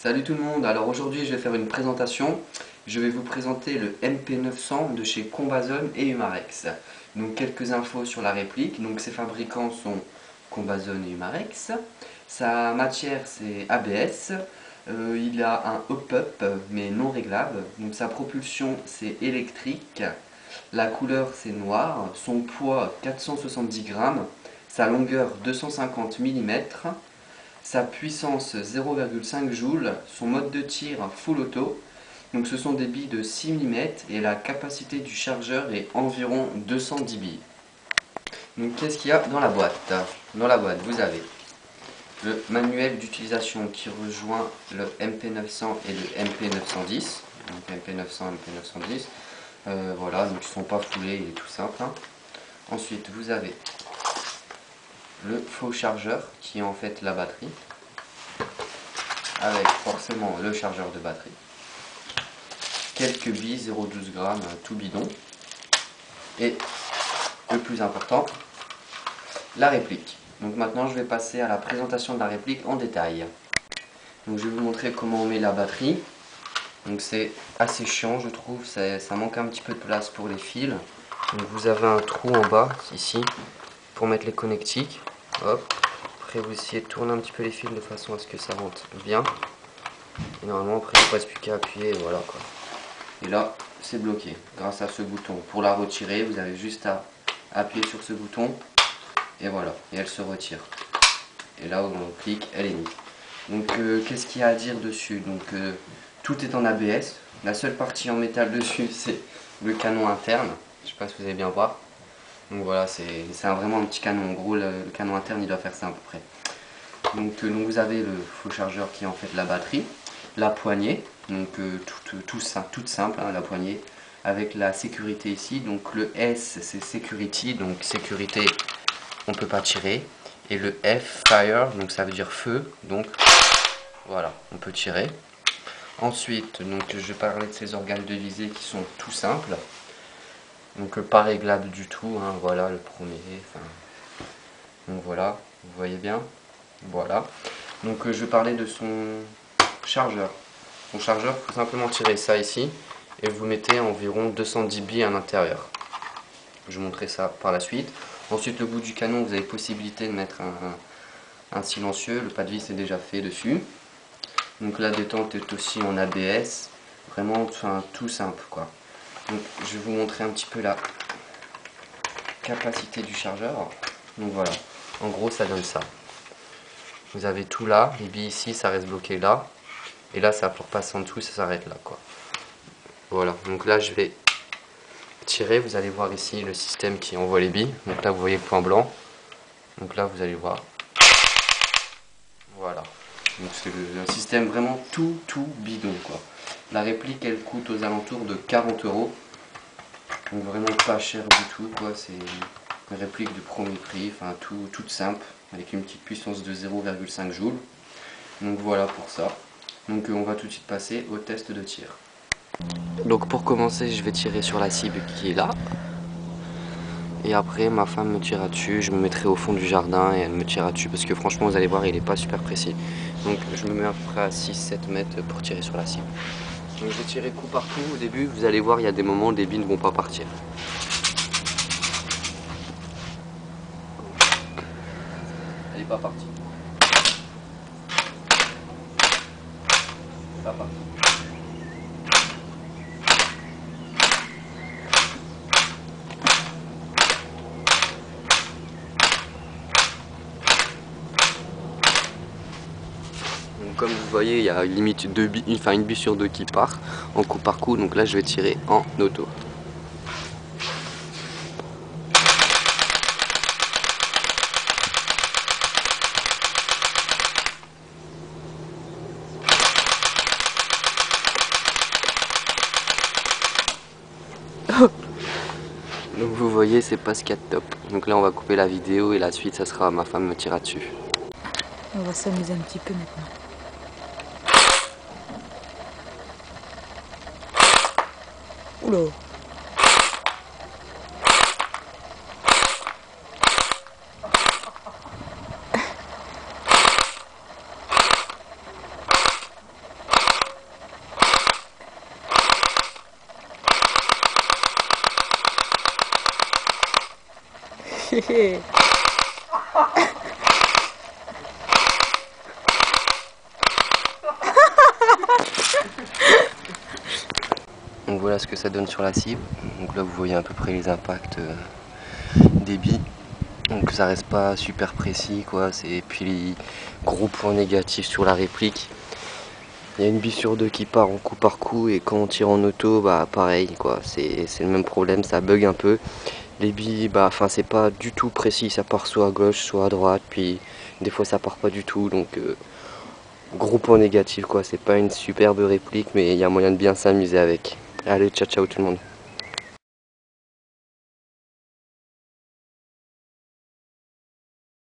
Salut tout le monde, alors aujourd'hui je vais faire une présentation. Je vais vous présenter le MP900 de chez Combazone et Humarex. Donc quelques infos sur la réplique. Donc ses fabricants sont Combazone et Humarex. Sa matière c'est ABS. Il a un hop-up mais non réglable. Donc sa propulsion c'est électrique. La couleur c'est noir. Son poids 470 grammes. Sa longueur 250 mm. Sa puissance 0,5 joules, son mode de tir full auto, donc ce sont des billes de 6 mm et la capacité du chargeur est environ 210 billes. Donc qu'est-ce qu'il y a dans la boîte? Dans la boîte vous avez le manuel d'utilisation qui rejoint le MP900 et le MP910, donc MP900 et MP910, voilà, donc ils ne sont pas foulés, il est tout simple. Ensuite vous avez le faux chargeur qui est en fait la batterie, avec forcément le chargeur de batterie, quelques billes 0,12 grammes tout bidon, et le plus important, la réplique. Donc maintenant je vais passer à la présentation de la réplique en détail. Donc je vais vous montrer comment on met la batterie. Donc c'est assez chiant je trouve, ça manque un petit peu de place pour les fils. Donc vous avez un trou en bas ici pour mettre les connectiques. Hop. Après vous essayez de tourner un petit peu les fils de façon à ce que ça rentre bien. Et normalement après il ne reste plus qu'à appuyer et voilà quoi. Et là c'est bloqué grâce à ce bouton. Pour la retirer vous avez juste à appuyer sur ce bouton et voilà, et elle se retire. Et là où on clique elle est mise. Donc qu'est-ce qu'il y a à dire dessus? Donc tout est en ABS. La seule partie en métal dessus c'est le canon interne. Je sais pas si vous allez bien voir. Donc voilà, c'est vraiment un petit canon. En gros le canon interne il doit faire ça à peu près. Donc vous avez le faux chargeur qui est en fait la batterie, la poignée, donc toute simple, hein, la poignée, avec la sécurité ici. Donc le S c'est security, donc sécurité, on peut pas tirer. Et le F, fire, donc ça veut dire feu, donc voilà, on peut tirer. Ensuite, donc je vais parler de ces organes de visée qui sont tout simples. Donc pas réglables du tout, hein, voilà le premier. Donc voilà, vous voyez bien. Voilà. Donc je vais parler de son chargeur. Son chargeur, il faut simplement tirer ça ici et vous mettez environ 210 billes à l'intérieur. Je vais montrer ça par la suite. Ensuite, le bout du canon, vous avez possibilité de mettre un silencieux. Le pas de vis est déjà fait dessus. Donc la détente est aussi en ABS. Vraiment, tout simple quoi. Donc je vais vous montrer un petit peu la capacité du chargeur. Donc voilà. En gros, ça donne ça. Vous avez tout là, les billes ici, ça reste bloqué là. Et là, ça passe en dessous, ça s'arrête là, quoi. Voilà, donc là, je vais tirer. Vous allez voir ici le système qui envoie les billes. Donc là, vous voyez le point blanc. Donc là, vous allez voir. Voilà. Donc c'est un système vraiment tout bidon, quoi. La réplique, elle coûte aux alentours de 40 €. Donc vraiment pas cher du tout, quoi. C'est une réplique de premier prix, enfin toute simple, avec une petite puissance de 0,5 joules. Donc voilà pour ça. Donc on va tout de suite passer au test de tir. Donc pour commencer, je vais tirer sur la cible qui est là. Et après ma femme me tirera dessus, je me mettrai au fond du jardin et elle me tirera dessus parce que franchement vous allez voir il est pas super précis. Donc je me mets à peu près à 6-7 mètres pour tirer sur la cible. Donc je vais tirer coup par coup. Au début vous allez voir il y a des moments où les billes ne vont pas partir. Elle n'est pas partie. Pas partie. Donc, comme vous voyez, il y a limite une bille sur deux qui part en coup par coup. Donc là, je vais tirer en auto. Donc vous voyez, c'est pas ce qu'il y a de top. Donc là, on va couper la vidéo et la suite, ça sera ma femme me tirera dessus. On va s'amuser un petit peu maintenant. Oula! Donc voilà ce que ça donne sur la cible. Donc là vous voyez à peu près les impacts des billes. Donc ça reste pas super précis quoi. Et puis les gros points négatifs sur la réplique. Il y a une bille sur deux qui part en coup par coup et quand on tire en auto, bah pareil quoi. C'est le même problème, ça bug un peu. Les billes, bah enfin c'est pas du tout précis, ça part soit à gauche, soit à droite, puis des fois ça part pas du tout, donc gros point négatif quoi. C'est pas une superbe réplique, mais il y a moyen de bien s'amuser avec. Allez, ciao ciao tout le monde.